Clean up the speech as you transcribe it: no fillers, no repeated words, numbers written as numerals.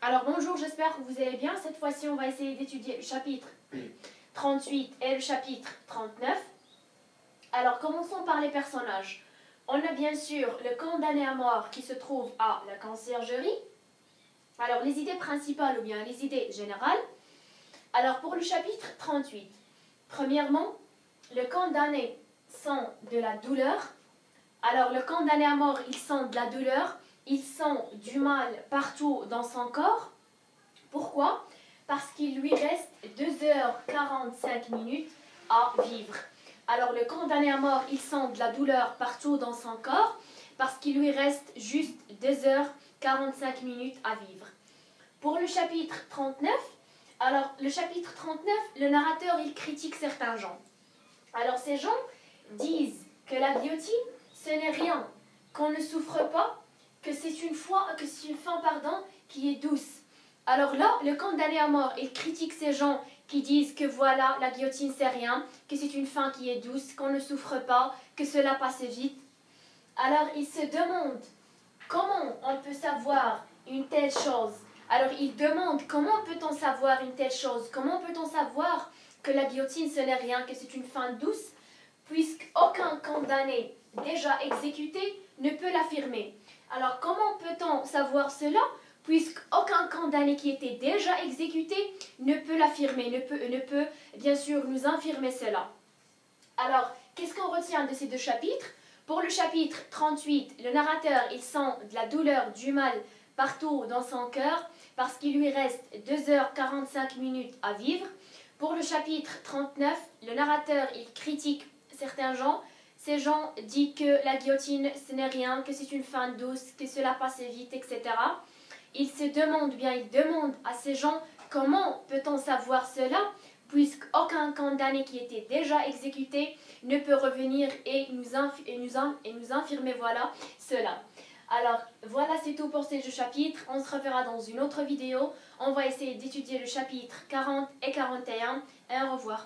Alors bonjour, j'espère que vous allez bien. Cette fois-ci, on va essayer d'étudier le chapitre 38 et le chapitre 39. Alors commençons par les personnages. On a bien sûr le condamné à mort qui se trouve à la conciergerie. Alors les idées principales ou bien les idées générales. Alors pour le chapitre 38, premièrement, le condamné sent de la douleur. Alors le condamné à mort, il sent de la douleur. Il sent du mal partout dans son corps. Pourquoi? Parce qu'il lui reste 2h45 à vivre. Alors le condamné à mort, il sent de la douleur partout dans son corps parce qu'il lui reste juste 2h45 à vivre. Pour le chapitre 39, alors le chapitre 39, le narrateur, il critique certains gens. Alors ces gens disent que la guillotine, ce n'est rien, qu'on ne souffre pas, que c'est une fin qui est douce. Alors là, le condamné à mort, il critique ces gens qui disent que voilà, la guillotine c'est rien, que c'est une fin qui est douce, qu'on ne souffre pas, que cela passe vite. Alors il se demande comment on peut savoir une telle chose. Alors il demande comment peut-on savoir une telle chose, comment peut-on savoir que la guillotine ce n'est rien, que c'est une fin douce, puisqu'aucun condamné déjà exécuté ne peut l'affirmer. Alors comment peut-on savoir cela puisqu'aucun condamné qui était déjà exécuté ne peut l'affirmer, ne peut bien sûr nous infirmer cela. Alors, qu'est-ce qu'on retient de ces deux chapitres? Pour le chapitre 38, le narrateur, il sent de la douleur, du mal partout dans son cœur parce qu'il lui reste 2h45 à vivre. Pour le chapitre 39, le narrateur, il critique certains gens. Ces gens disent que la guillotine, ce n'est rien, que c'est une fin douce, que cela passe vite, etc. Il demande à ces gens comment peut-on savoir cela, puisqu'aucun condamné qui était déjà exécuté ne peut revenir et nous infirmer voilà cela. Alors voilà, c'est tout pour ces deux chapitres. On se reverra dans une autre vidéo. On va essayer d'étudier le chapitre 40 et 41. Et au revoir.